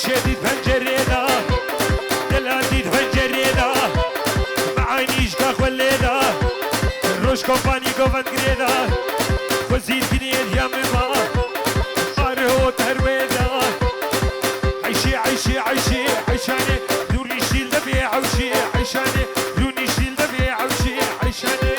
شديد pencerede روش کمپانی گوند گریدا خوزید گنید یا مما آره ترویدا عیشی عیشی عیشی عیشانه دونی شیل دبی عوشی عیشانه دونی شیل دبی عوشی عیشانه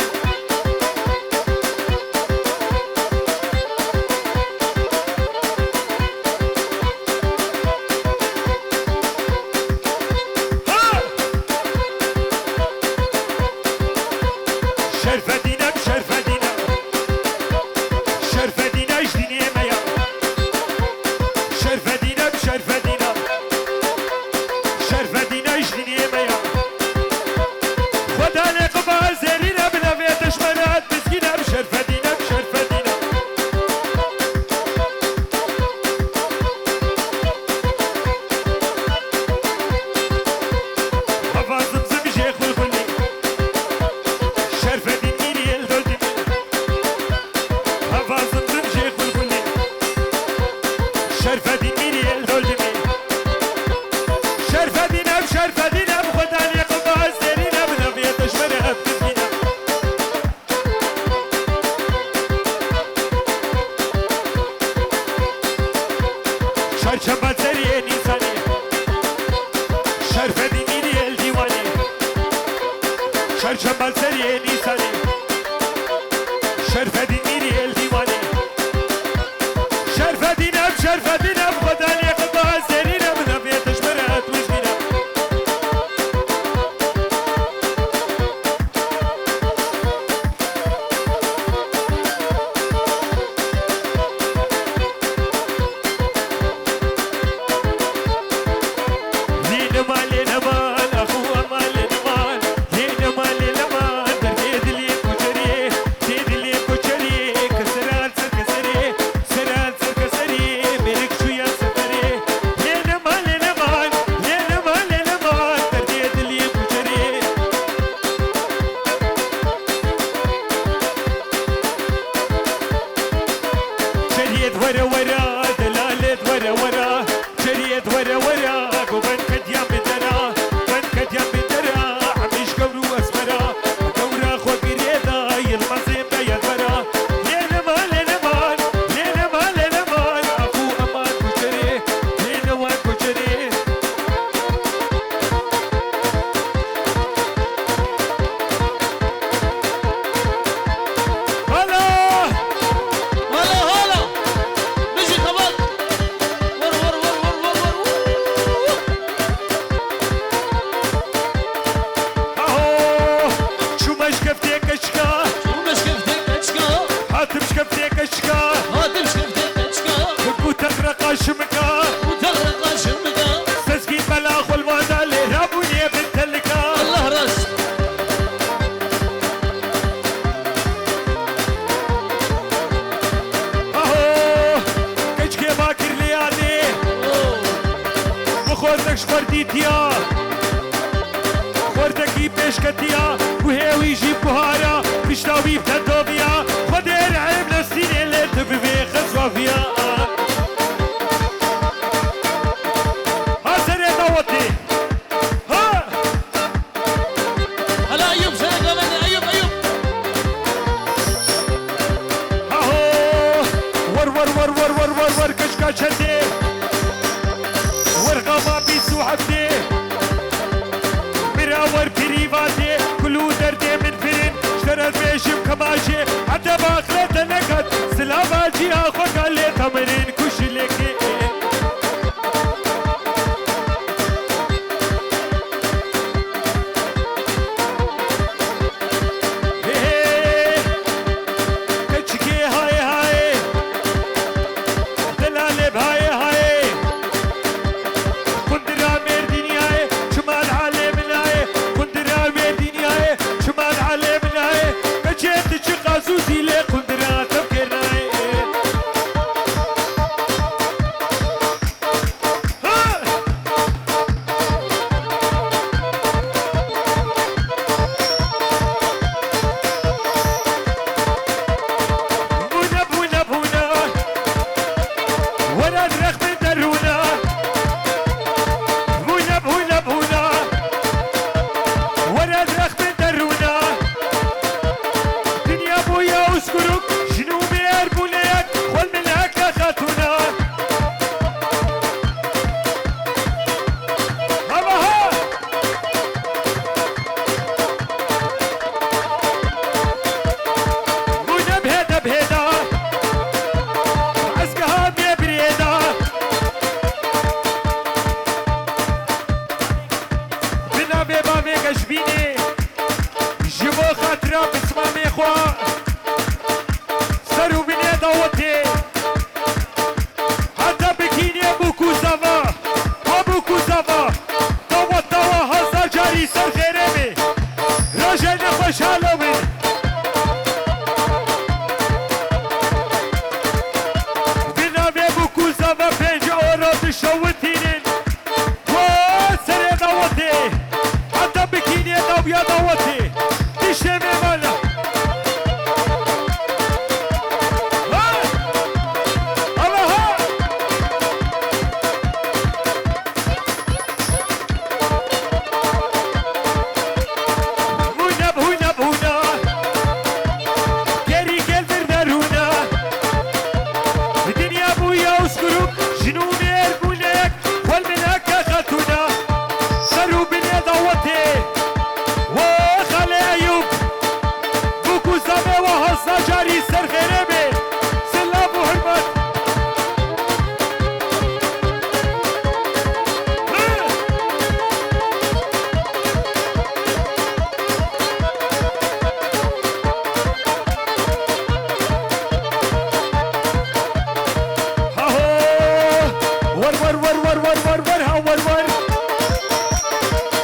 ور ور ور ور ها ور ور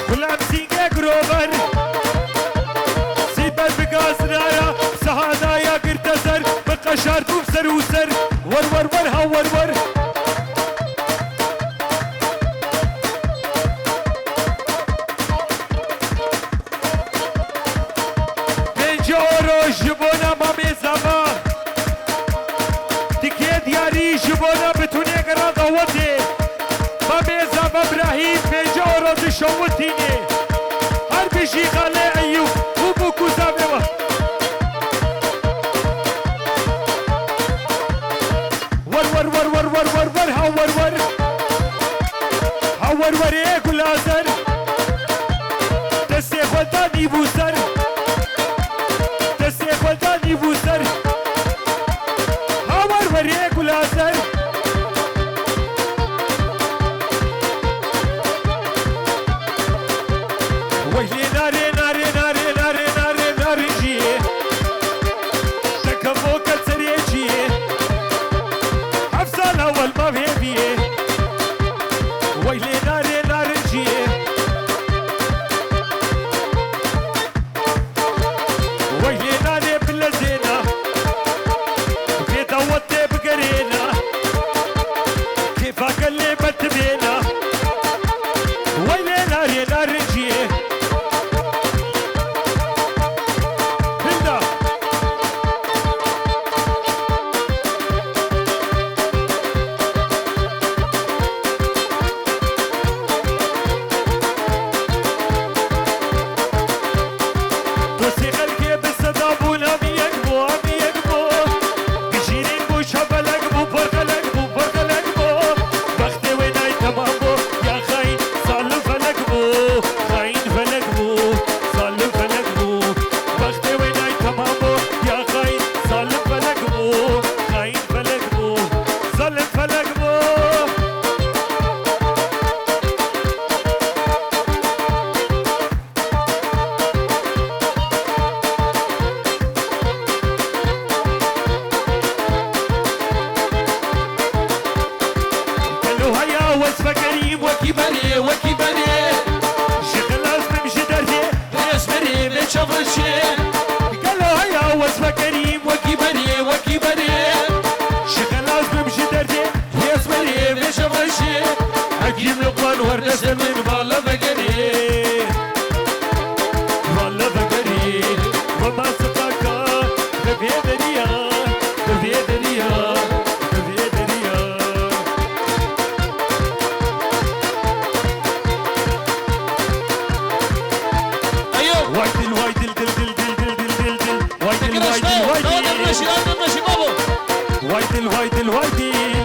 كلام سينجا جروبر سيبر بقاس نارا سهادا يا قرتزر بقشار توب سر وسر ور ور ور ها ور ور جبونا ما بيزاما تكيد ياري جبونا بتوني قرا ضوتي ما بيزاما ابراهيم بيجورو تشوتيني هر بيجي خالي ايوب وبوكو زابيوه ور ور ور ور ور ور ور ها ور ور ها ور ور ايه كل ازر دستي خلطاني بوسر خلطاني بوسر هاور وريك والازر ويلي ناري ناري ناري ناري ناري ناري جيه تكفوك السريجيه حفصة الأول ما بيبيه ويلي ناري ناري جيه ويلي ناري بلزينا في دوتي بقرينا كيفك اللي بتبينا ويلي ناري ناري جيه هندا دوسي خلقي بالصدابونا ميقبو ميقبو بجيرين بو شبلك بو برقلك بو برقلك بو بختي ويناي تمامو يا خاين صالو فلك بو خاين فلك بو صالو فلك بو بختي ويناي تمامو يا خاين صالو فلك بو خاين فلك بو صالو فلك بو وصفة كريم وكبري وكبري شغل لازم نمشي درجي بيسمري بتشفرشي قالوا هيا وصفة كريم وكبري وكبري شغل لازم نمشي درجي بيسمري بتشفرشي حكيم لقمان ورنس من بالله بقري بالله بقري وما صفاكا دبي دريا دبي دريا وايدل وايدل دل دل دل دل دل دل دل وايدل وايدل وايدل وايدل وايدل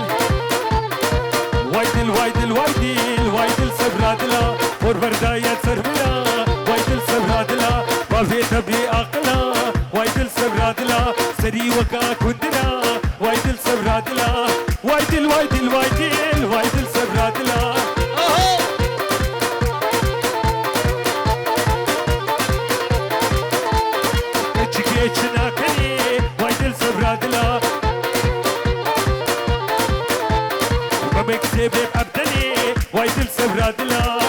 وايدل وايدل وايدل وايدل سبرادلا وردايا سرملا وايدل سبرادلا ما في تبي عقلا وايدل سبرادلا سري وكا كندلا وايدل سبرادلا وايدل وايدل وايدل وايدل سبرادلا اتشنا كني وايدل سبرادلا ومكسب ابدني وايدل سبرادلا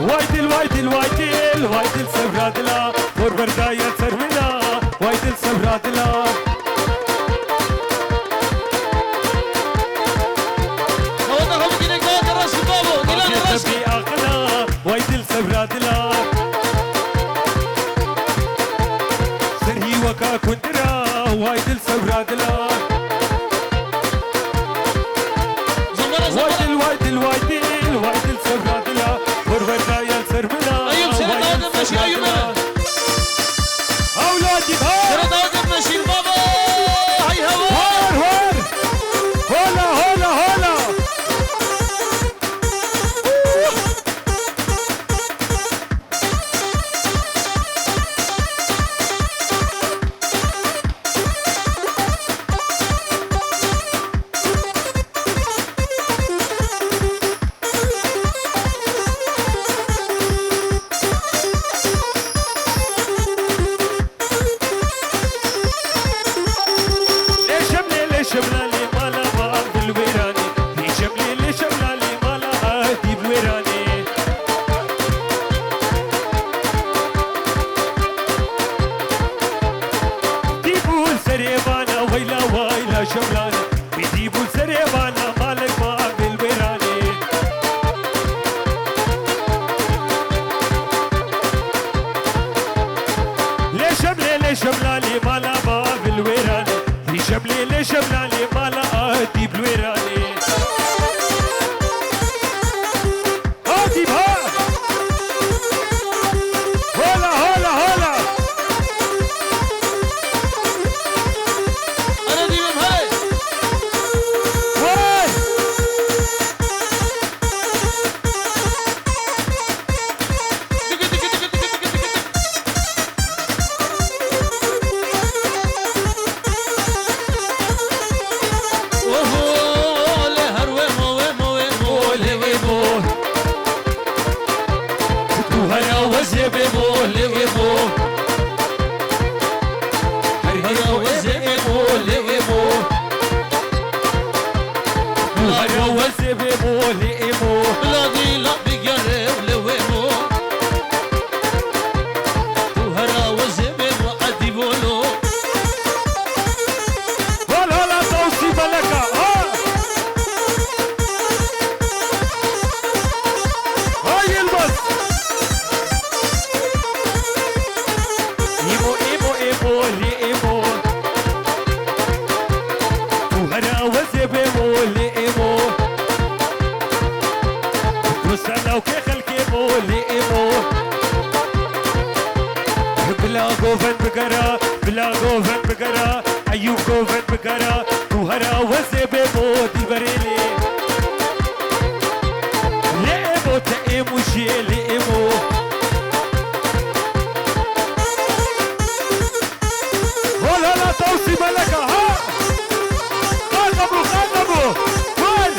وايدل وايدل وايدل وايدل سبرادلا وردايا سرملا وايدل سبرادلا وايدل سبرادلا سري وكا كندرا وايدل سبرادلا وايدل وايدل وايدل وايدل سبرادلا وردايا سرملا ايوب سنة داود ماشي ايوب اولادي سنة داود ماشي بابا هاي هوا هور هور هولا هولا هولا هرا وزبيمو لئمو بلادي لا بقري ولويمو وهرا وزبيب وعدي بولو ولا لا توصي ملكة هاي البس إيمو إيمو إيمو لئمو وهرا وزبيمو لئمو وسلو كخلكيمو لئمو بلا قوفن بقرا بلا قوفن بقرا أيوب قوفن بقرا وهرا وزبيمو دي بريلي لئمو تئمو شي لئمو ولا لا توصي ملكة ها خاطبوا خاطبوا وين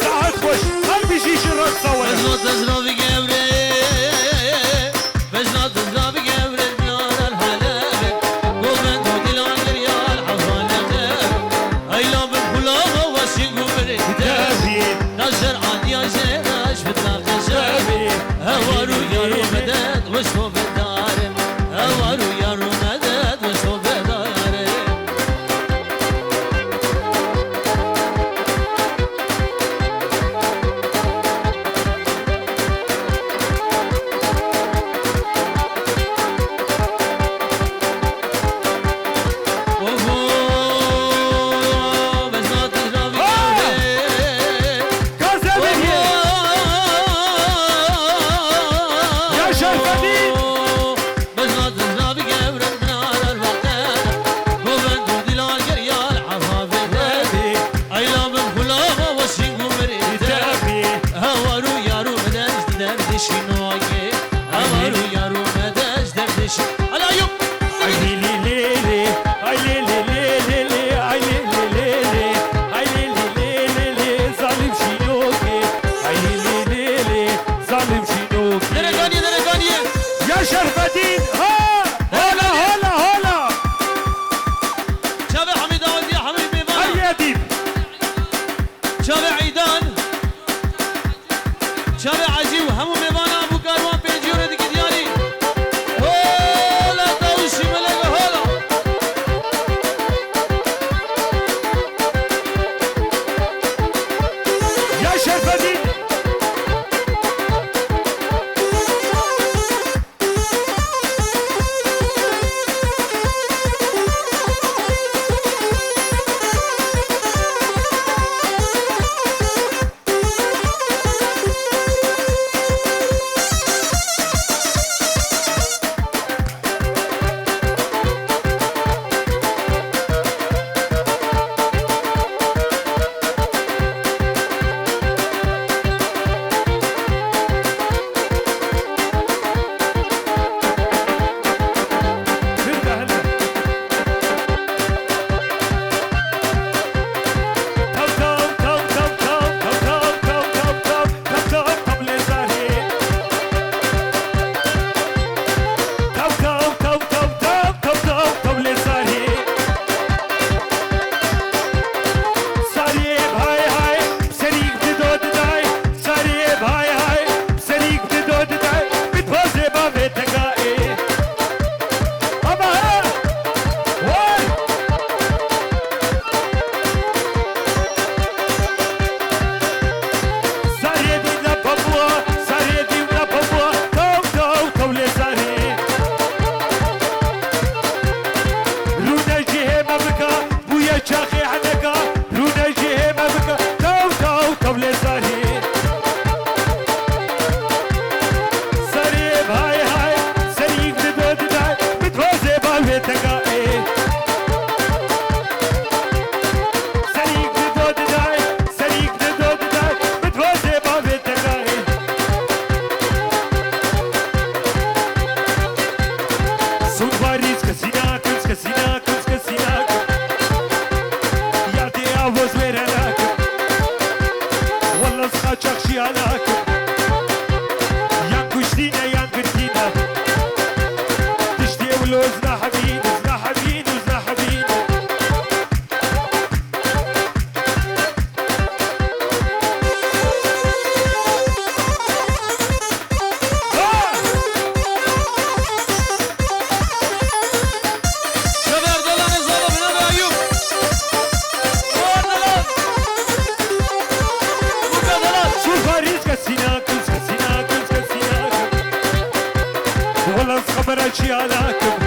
ساعات خوش قلبي شيش الرقصة ولا بزنو تزنو بقبري بزنو مالاكم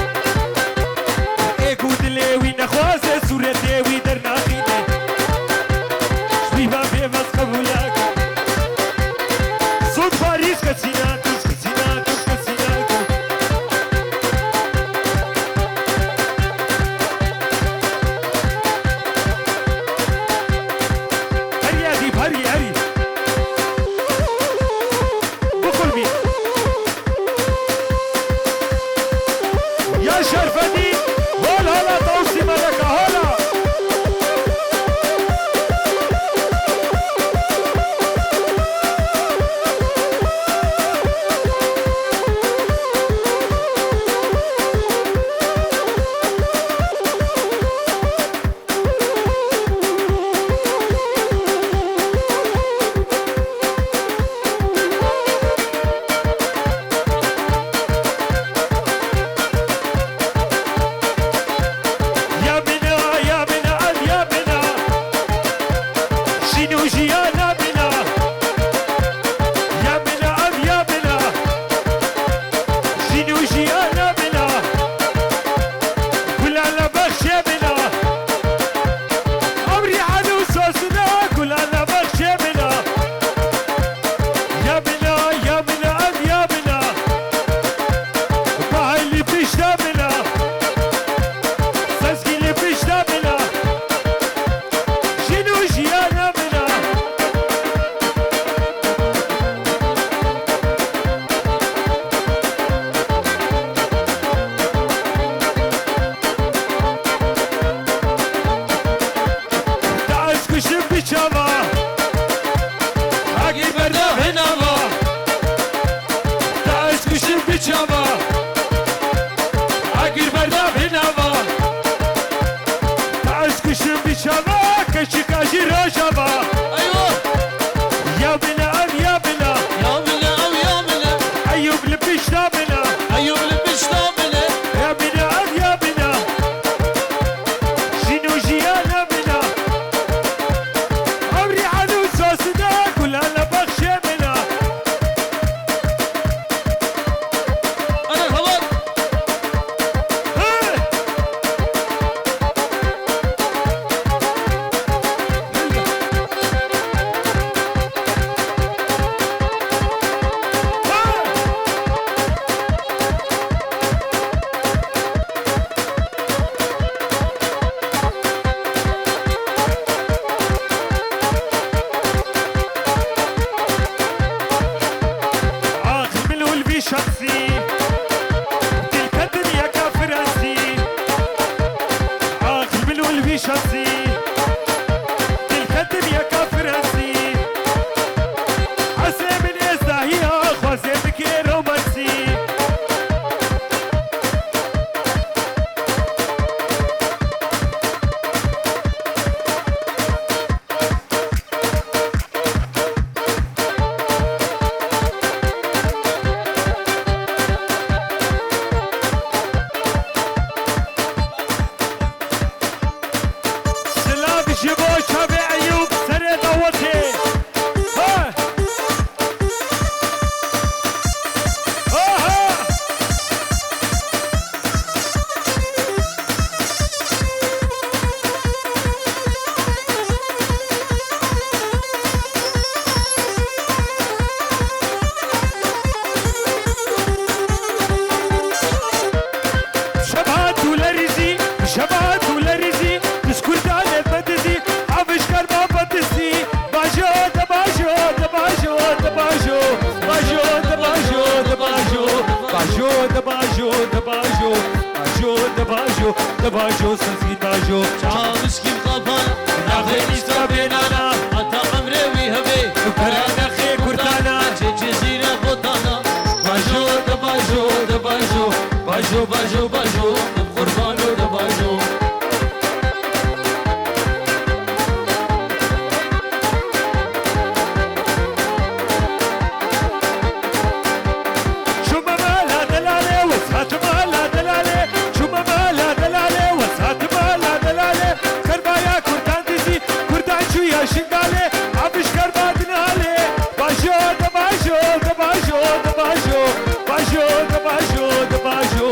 ايقو دليوي نخوازه سورة ديوي درناخينه شبيبا بيبس قبولاكم صوت باريس كسيناكم كسيناكم كسيناكم هري اديب هري هري بكل بيه يا شرفني هول هلا توصي ملكة هلا يا بنا يا بنا يا بنا شنو جيانا بنا يا بنا يا بنا شنو جيانا بنا كل على بخش يا بنا عمري عدو سوسنا كل على بخش يا بنا يا بنا يا بنا يا بنا ما اللي بيشتا بنا ساسكي اللي بيشتا بنا شنو جيانا بنا تعس كشف بشابا عقي بردا هنا ما تعس كشف بشابا عقي بردا هنا ما تعس كشف بشابا كشي كاشي رشابا ايوه يا بنا يا بنا يا منا او يا منا ايوب اللي بيشتا بنا ايوب لبشتا منا يا بنا يا بنا شنو جيانا بنا عمري عدو سوسنا كل هلا بخش بنا انا الهواء آخر من الولبي شخصي تلك الدنيا كفرنسي آخر من الولبي شخصي تلك الدنيا كفرنسي حسن من إزداهيها خوازي بكي رومانسي سلام جيبو شابي أيوب سري دوتي ها ها شبهات ولا رزي شبهات ولا رزي بسكوت على بدزي عفش كربا بدزي باجو دباجو دباجو دباجو باجو دباجو دباجو باجو دباجو دباجو باجو دباجو دباجو سنسكي باجو شامسكي مقابل ناخذ استابينانا حتى عمري ويهبي كرانا خي كرتانا جزيرة بطانا باجو دباجو دباجو باجو باجو باجو قربانو دباجو شو ما مالا دلالي وسعت مالا دلالي شو ما مالا دلالي وسعت مالا دلالي كربايا كردان دزي كردان شو يا شنقالي عبش كربان نالي باجو دباجو دباجو دباجو باجو دباجو دباجو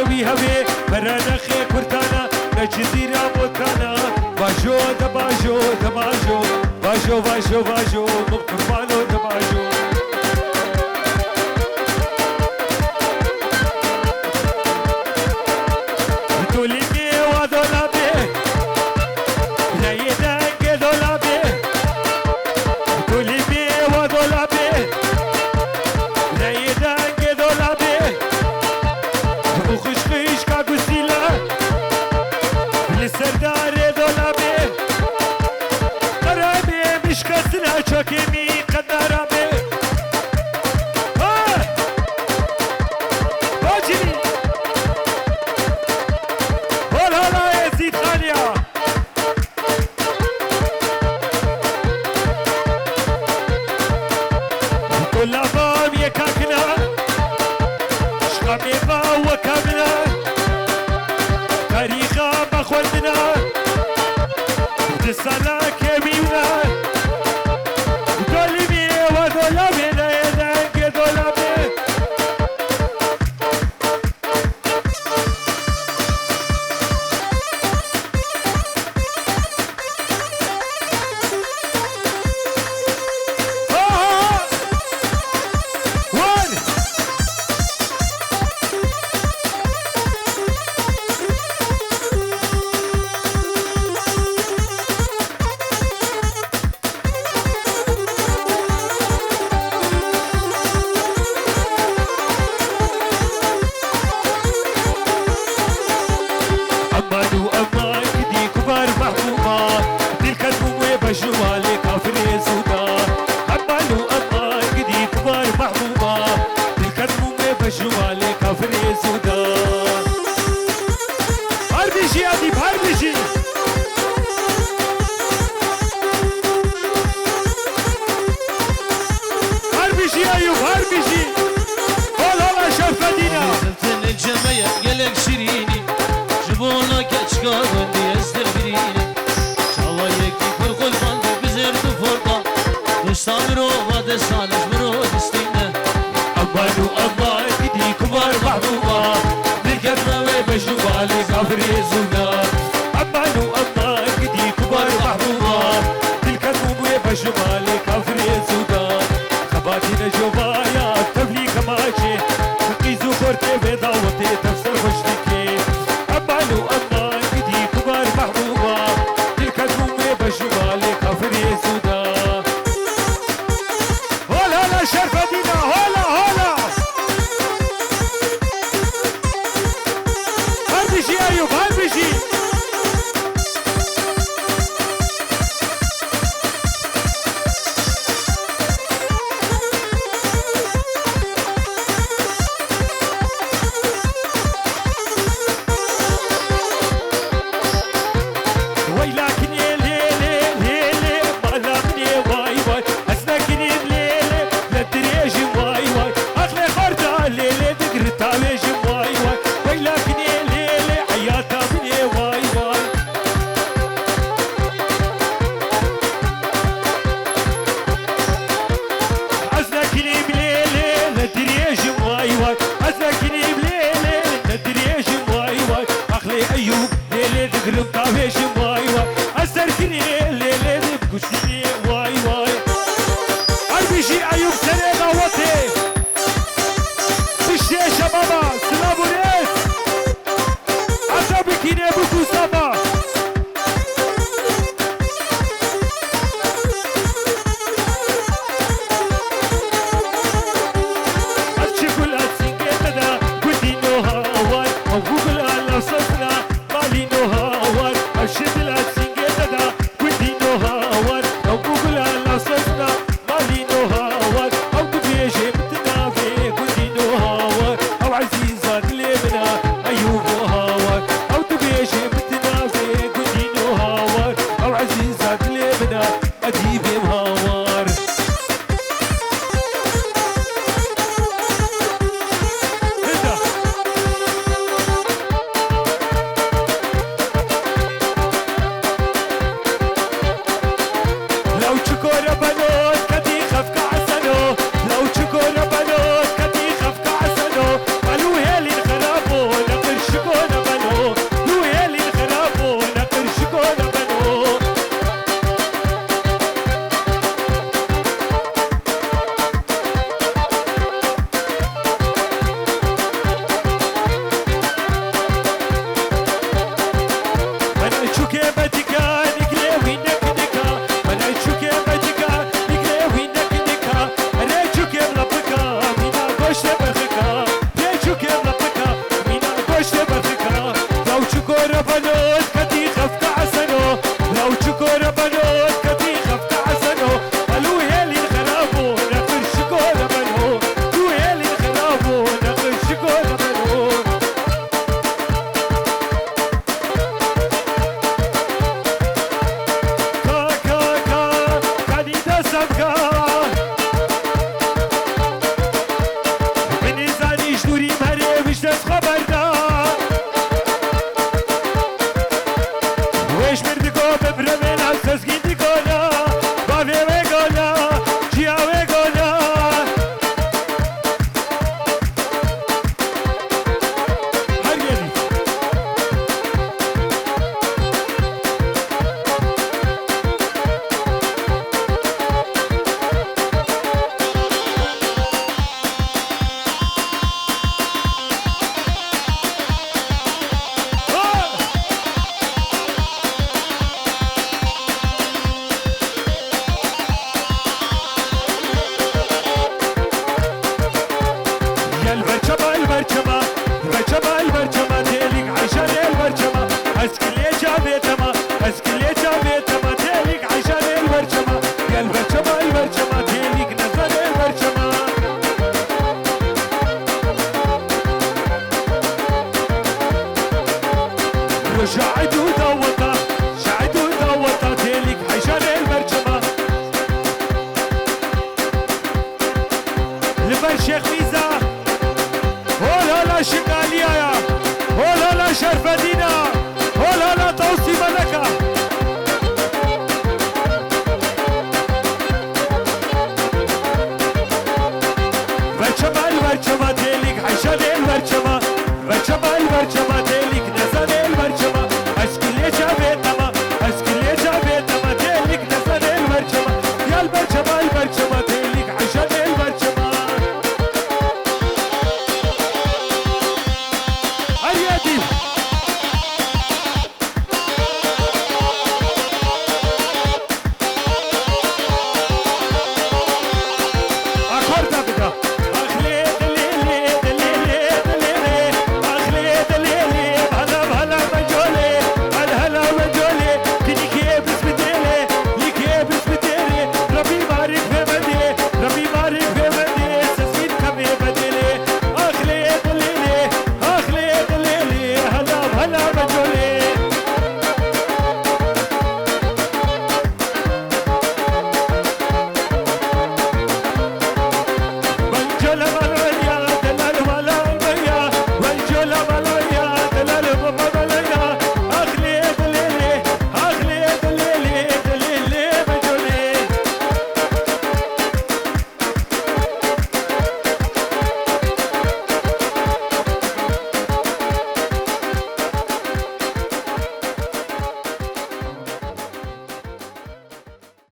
وی هوی برانا خی کردانا نجزیرا بوتانا باجو دباجو دباجو باجو باجو باجو مقربانو دباجو تولي مي ودولابي لا يدك دولابي تولي مي ودولابي لا يدك دولابي وخش خش كاكوسيلا بالسردار دولابي قرابي مش كسنا شاكيمي قدرابي باجري هلا هلا يا زيد خالية كل أبام يكاكنا شقامي با وكامنا تاريخا بخوتنا تسالا كميونا دولمي ودولمي لا يدنك دولمي أمانو أمان كدي كبار محبوبة تلك المومي بجوالي كافري سودا أمانو أمان كدي كبار محبوبة تلك المومي بجوالي كافري سودا هربيجي أديب هربيجي هربيجي أيوب هربيجي هلا هلا شرفدينا زلتن الجميع قلق شيريني جبونا كشكا بندي استغفريني شاوا يكي فرق الفن بزير فرقا دستامرو ودستانش مرو دستينا أمانو أمان كدي كبار محبوبة تلك المومي بجوالي كافري سودا أمانو أمان كدي كبار محبوبة تلك المومي بجوالي كافري سودا خباتي نجوبايا تفلي كماشي قيزو كورتي بداوتي تفسر خشتكي أمانو أمان كدي كبار محبوبة تلك المومي بجوالي كافري سودا هلا هلا شرفدينا هلا هلا هربيجي أيوب هربيجي كيبت